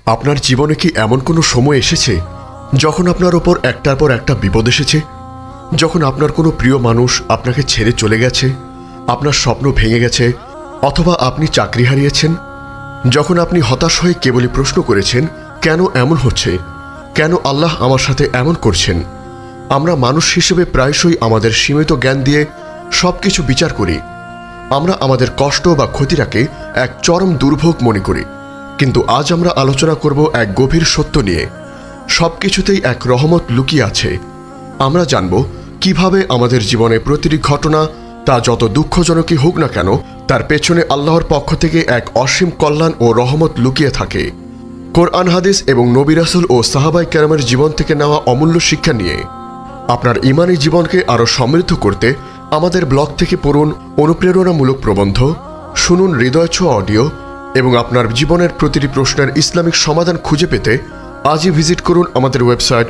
আপনার জীবনে কি এমন কোনো সময় এসেছে যখন আপনার ওপর একটার পর একটা বিপদ এসেছে? যখন আপনার কোনো প্রিয় মানুষ আপনাকে ছেড়ে চলে গেছে, আপনার স্বপ্ন ভেঙে গেছে, অথবা আপনি চাকরি হারিয়েছেন? যখন আপনি হতাশ হয়ে কেবলই প্রশ্ন করেছেন, কেন এমন হচ্ছে, কেন আল্লাহ আমার সাথে এমন করছেন? আমরা মানুষ হিসেবে প্রায়শই আমাদের সীমিত জ্ঞান দিয়ে সব কিছু বিচার করি। আমরা আমাদের কষ্ট বা ক্ষতিটাকে এক চরম দুর্ভোগ মনে করি। কিন্তু আজ আমরা আলোচনা করব এক গভীর সত্য নিয়ে। সব কিছুতেই এক রহমত লুকিয়ে আছে। আমরা জানব কিভাবে আমাদের জীবনে প্রতিটি ঘটনা, তা যত দুঃখজনকই হোক না কেন, তার পেছনে আল্লাহর পক্ষ থেকে এক অসীম কল্যাণ ও রহমত লুকিয়ে থাকে। কোরআন, হাদিস এবং নবী রাসূল ও সাহাবায়ে কেরামের জীবন থেকে নেওয়া অমূল্য শিক্ষা নিয়ে আপনার ঈমানী জীবনকে আরও সমৃদ্ধ করতে আমাদের ব্লগ থেকে পড়ুন অনুপ্রেরণামূলক প্রবন্ধ, শুনুন হৃদয় ছোঁয়া অডিও এবং আপনার জীবনের প্রতিটি প্রশ্নের ইসলামিক সমাধান খুঁজে পেতে আজই ভিজিট করুন আমাদের ওয়েবসাইট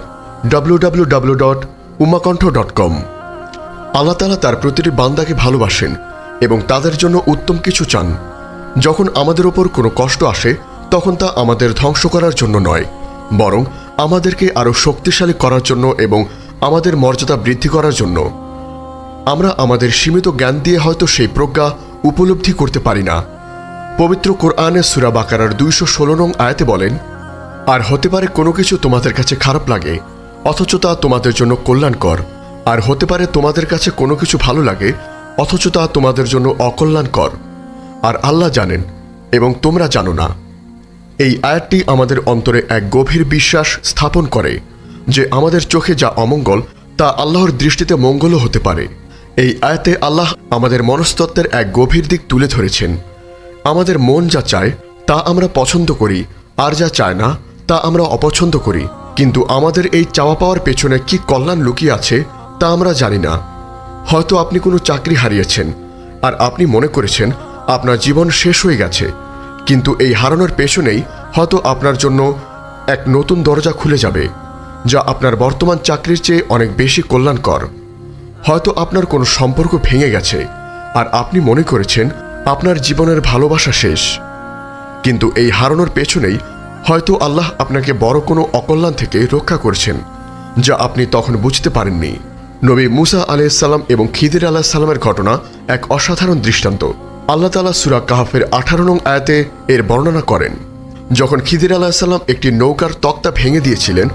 www.umakontho.com। আল্লাহ তাআলা তার প্রতিটি বান্দাকে ভালোবাসেন এবং তাদের জন্য উত্তম কিছু চান। যখন আমাদের ওপর কোনো কষ্ট আসে, তখন তা আমাদের ধ্বংস করার জন্য নয়, বরং আমাদেরকে আরও শক্তিশালী করার জন্য এবং আমাদের মর্যাদা বৃদ্ধি করার জন্য। আমরা আমাদের সীমিত জ্ঞান দিয়ে হয়তো সেই প্রজ্ঞা উপলব্ধি করতে পারি না। পবিত্র কোরআনে সূরা বাকারার 216 নং আয়াতে বলেন, আর হতে পারে কোনো কিছু তোমাদের কাছে খারাপ লাগে, অথচ তা তোমাদের জন্য কল্যাণকর। আর হতে পারে তোমাদের কাছে কোনো কিছু ভালো লাগে, অথচ তা তোমাদের জন্য অকল্যাণকর। আর আল্লাহ জানেন এবং তোমরা জানো না। এই আয়াতটি আমাদের অন্তরে এক গভীর বিশ্বাস স্থাপন করে যে আমাদের চোখে যা অমঙ্গল, তা আল্লাহর দৃষ্টিতে মঙ্গলও হতে পারে। এই আয়াতে আল্লাহ আমাদের মনস্তত্ত্বের এক গভীর দিক তুলে ধরেছেন। আমাদের মন যা চায় তা আমরা পছন্দ করি, আর যা চায় না তা আমরা অপছন্দ করি। কিন্তু আমাদের এই চাওয়া পাওয়ার পেছনে কি কল্যাণ লুকিয়ে আছে তা আমরা জানি না। হয়তো আপনি কোনো চাকরি হারিয়েছেন আর আপনি মনে করেছেন আপনার জীবন শেষ হয়ে গেছে, কিন্তু এই হারানোর পেছনেই হয়তো আপনার জন্য এক নতুন দরজা খুলে যাবে, যা আপনার বর্তমান চাকরির চেয়ে অনেক বেশি কল্যাণকর। হয়তো আপনার কোনো সম্পর্ক ভেঙে গেছে আর আপনি মনে করেছেন আপনার জীবনের ভালোবাসা শেষ, কিন্তু এই হারানোর পেছনেই হয়তো আল্লাহ আপনাকে বড় কোনো অকল্যাণ থেকে রক্ষা করেছেন, যা আপনি তখন বুঝতে পারেননি। নবী মুসা আলাইহিস সালাম এবং খিদির আলাইহিস সালামের ঘটনা এক অসাধারণ দৃষ্টান্ত। আল্লাহ তাআলা সূরা কাহফের 18 নং আয়াতে এর বর্ণনা করেন। যখন খিদির আলাইহিস সালাম একটি নৌকার তক্তা ভেঙে দিয়েছিলেন,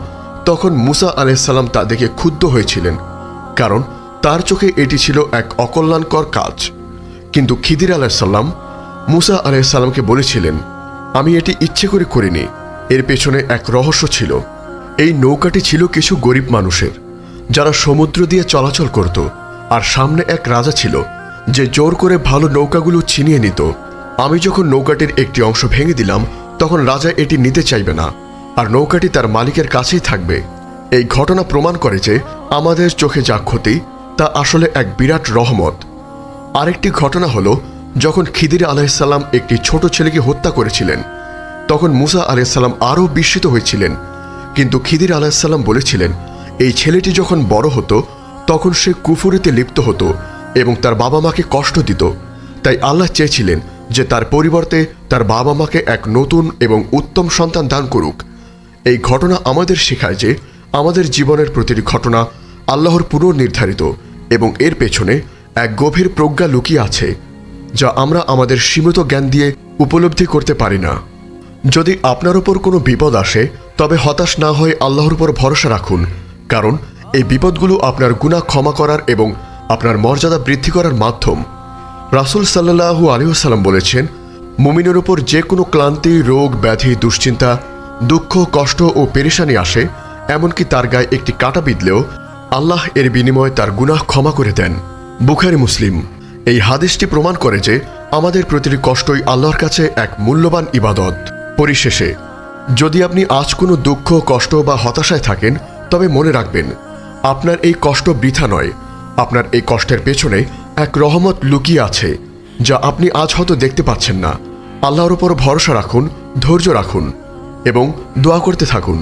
তখন মুসা আলাইহিস সালাম তা দেখে ক্ষুব্ধ হয়েছিলেন, কারণ তার চোখে এটি ছিল এক অকল্যাণকর কাজ। কিন্তু খিদির আলাইহিস সালাম মুসা আলাইহিস সালামকে বলেছিলেন, আমি এটি ইচ্ছে করে করিনি, এর পেছনে এক রহস্য ছিল। এই নৌকাটি ছিল কিছু গরিব মানুষের, যারা সমুদ্র দিয়ে চলাচল করত, আর সামনে এক রাজা ছিল যে জোর করে ভালো নৌকাগুলো ছিনিয়ে নিত। আমি যখন নৌকাটির একটি অংশ ভেঙে দিলাম, তখন রাজা এটি নিতে চাইবে না, আর নৌকাটি তার মালিকের কাছেই থাকবে। এই ঘটনা প্রমাণ করে যে আমাদের চোখে যা ক্ষতি তা আসলে এক বিরাট রহমত। আরেকটি ঘটনা হলো, যখন খিদির আলাইহিস সালাম একটি ছোট ছেলেকে হত্যা করেছিলেন, তখন মুসা আলাইহিস সালাম আরও বিস্মিত হয়েছিলেন। কিন্তু খিদির আলাইহিস সালাম বলেছিলেন, এই ছেলেটি যখন বড় হতো তখন সে কুফরিতে লিপ্ত হতো এবং তার বাবা মাকে কষ্ট দিত। তাই আল্লাহ চেয়েছিলেন যে তার পরিবর্তে তার বাবা মাকে এক নতুন এবং উত্তম সন্তান দান করুক। এই ঘটনা আমাদের শেখায় যে আমাদের জীবনের প্রতিটি ঘটনা আল্লাহর পুনর্নির্ধারিত এবং এর পেছনে এক গভীর প্রজ্ঞা লুকিয়ে আছে, যা আমরা আমাদের সীমিত জ্ঞান দিয়ে উপলব্ধি করতে পারি না। যদি আপনার উপর কোনো বিপদ আসে, তবে হতাশ না হয়ে আল্লাহর উপর ভরসা রাখুন, কারণ এই বিপদগুলো আপনার গুনাহ ক্ষমা করার এবং আপনার মর্যাদা বৃদ্ধি করার মাধ্যম। রাসূল সাল্লাল্লাহু আলাইহি ওয়াসাল্লাম বলেছেন, মুমিনের উপর যে কোনো ক্লান্তি, রোগ, ব্যাধি, দুশ্চিন্তা, দুঃখ, কষ্ট ও পেরেশানি আসে, এমনকি তার গায়ে একটি কাঁটা বিঁধলেও আল্লাহ এর বিনিময়ে তার গুনাহ ক্ষমা করে দেন। বুখারী, মুসলিম। এই হাদিসটি প্রমাণ করে যে আমাদের প্রতিটি কষ্টই আল্লাহর কাছে এক মূল্যবান ইবাদত। পরিশেষে, যদি আপনি আজ কোনো দুঃখ, কষ্ট বা হতাশায় থাকেন, তবে মনে রাখবেন আপনার এই কষ্ট বৃথা নয়। আপনার এই কষ্টের পেছনে এক রহমত লুকিয়ে আছে, যা আপনি আজ হয়তো দেখতে পাচ্ছেন না। আল্লাহর উপর ভরসা রাখুন, ধৈর্য রাখুন এবং দোয়া করতে থাকুন।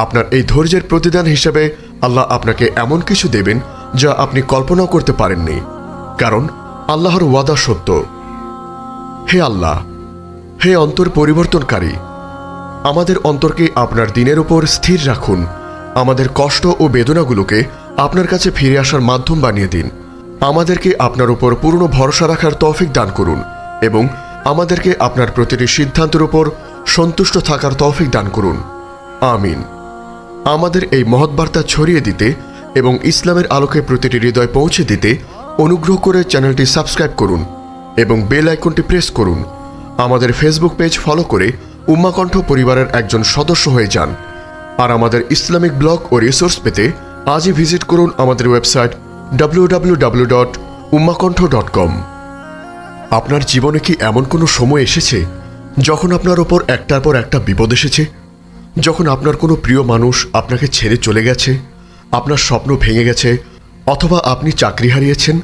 আপনার এই ধৈর্যের প্রতিদান হিসেবে আল্লাহ আপনাকে এমন কিছু দেবেন যা আপনি কল্পনাও করতে পারেননি, কারণ আল্লাহর ওয়াদা সত্য। হে আল্লাহ, হে অন্তর পরিবর্তনকারী, আমাদের অন্তরকে আপনার দিনের উপর স্থির রাখুন। আমাদের কষ্ট ও বেদনাগুলোকে আপনার কাছে ফিরে আসার মাধ্যম বানিয়ে দিন। আমাদেরকে আপনার উপর পূর্ণ ভরসা রাখার তৌফিক দান করুন এবং আমাদেরকে আপনার প্রতিটি সিদ্ধান্তের উপর সন্তুষ্ট থাকার তৌফিক দান করুন। আমিন। আমাদের এই মহৎ বার্তা ছড়িয়ে দিতে এবং ইসলামের আলোকে প্রতিটি হৃদয় পৌঁছে দিতে অনুগ্রহ করে চ্যানেলটি সাবস্ক্রাইব করুন এবং বেল আইকনটি প্রেস করুন। আমাদের ফেসবুক পেজ ফলো করে উম্মা কণ্ঠ পরিবারের একজন সদস্য হয়ে যান। আর আমাদের ইসলামিক ব্লগ ও রিসোর্স পেতে আজই ভিজিট করুন আমাদের ওয়েবসাইট www.ummakantho.com। আপনার জীবনে কি এমন কোনো সময় এসেছে যখন আপনার ওপর একটার পর একটা বিপদ এসেছে? যখন আপনার কোনো প্রিয় মানুষ আপনাকে ছেড়ে চলে গেছে, আপনার স্বপ্ন ভেঙে গেছে, অথবা আপনি চাকরি হারিয়েছেন?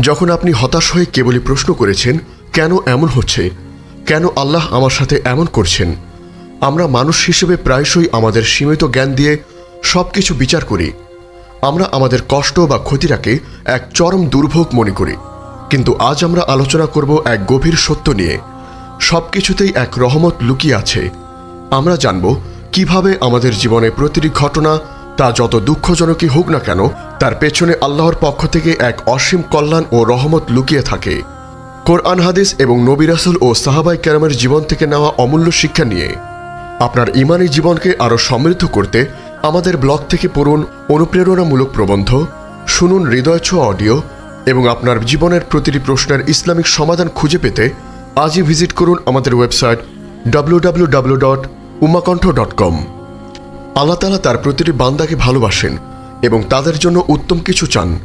যখন আপনি হতাশ হয়ে কেবলই প্রশ্ন করেছেন, কেন এমন হচ্ছে, কেন আল্লাহ আমার সাথে এমন করছেন? আমরা মানুষ হিসেবে প্রায়শই আমাদের সীমিত জ্ঞান দিয়ে সব কিছু বিচার করি। আমরা আমাদের কষ্ট বা ক্ষতিটাকে এক চরম দুর্ভোগ মনে করি। কিন্তু আজ আমরা আলোচনা করব এক গভীর সত্য নিয়ে। সব কিছুতেই এক রহমত লুকিয়ে আছে। আমরা জানব কিভাবে আমাদের জীবনে প্রতিটি ঘটনা, তা যত দুঃখজনকই হোক না কেন, তার পেছনে আল্লাহর পক্ষ থেকে এক অসীম কল্যাণ ও রহমত লুকিয়ে থাকে। কোরআন হাদিস এবং নবী রাসূল ও সাহাবায়ে কেরামের জীবন থেকে নেওয়া অমূল্য শিক্ষা নিয়ে আপনার ঈমানী জীবনকে আরও সমৃদ্ধ করতে আমাদের ব্লগ থেকে পড়ুন অনুপ্রেরণামূলক প্রবন্ধ, শুনুন হৃদয়ছোঁয়া অডিও এবং আপনার জীবনের প্রতিটি প্রশ্নের ইসলামিক সমাধান খুঁজে পেতে আজই ভিজিট করুন আমাদের ওয়েবসাইট www.ummakantho.com। আল্লাহ তাআলা তার প্রতিটি বান্দাকে ভালোবাসেন এবং তাদের জন্য উত্তম কিছু চান।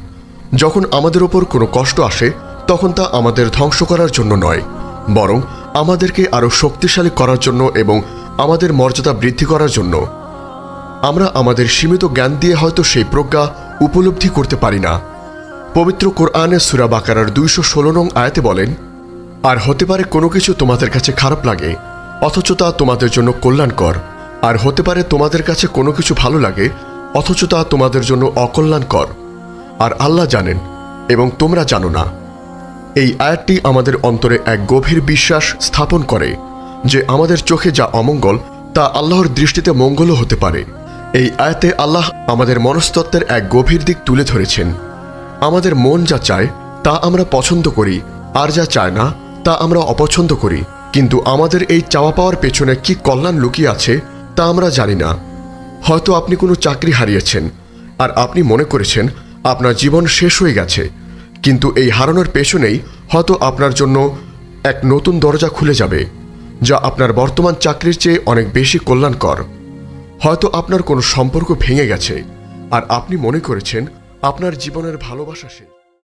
যখন আমাদের ওপর কোনো কষ্ট আসে, তখন তা আমাদের ধ্বংস করার জন্য নয়, বরং আমাদেরকে আরও শক্তিশালী করার জন্য এবং আমাদের মর্যাদা বৃদ্ধি করার জন্য। আমরা আমাদের সীমিত জ্ঞান দিয়ে হয়তো সেই প্রজ্ঞা উপলব্ধি করতে পারি না। পবিত্র কোরআনে সূরা বাকারার 216 নং আয়াতে বলেন, আর হতে পারে কোনো কিছু তোমাদের কাছে খারাপ লাগে অথচ তা তোমাদের জন্য কল্যাণকর, আর হতে পারে তোমাদের কাছে কোনো কিছু ভালো লাগে অথচ তা তোমাদের জন্য অকল্যাণকর, আর আল্লাহ জানেন এবং তোমরা জানো না। এই আয়াতটি আমাদের অন্তরে এক গভীর বিশ্বাস স্থাপন করে যে আমাদের চোখে যা অমঙ্গল তা আল্লাহর দৃষ্টিতে মঙ্গলও হতে পারে। এই আয়াতে আল্লাহ আমাদের মনস্তত্ত্বের এক গভীর দিক তুলে ধরেছেন। আমাদের মন যা চায় তা আমরা পছন্দ করি, আর যা চায় না তা আমরা অপছন্দ করি। কিন্তু আমাদের এই চাওয়া পাওয়ার পেছনে কি কল্যাণ লুকিয়ে আছে তা আমরা জানি না। হয়তো আপনি কোনো চাকরি হারিয়েছেন আর আপনি মনে করেছেন আপনার জীবন শেষ হয়ে গেছে, কিন্তু এই হারানোর পেছনেই হয়তো আপনার জন্য এক নতুন দরজা খুলে যাবে, যা আপনার বর্তমান চাকরির চেয়ে অনেক বেশি কল্যাণকর। হয়তো আপনার কোনো সম্পর্ক ভেঙে গেছে আর আপনি মনে করেছেন আপনার জীবনের ভালোবাসা শেষ।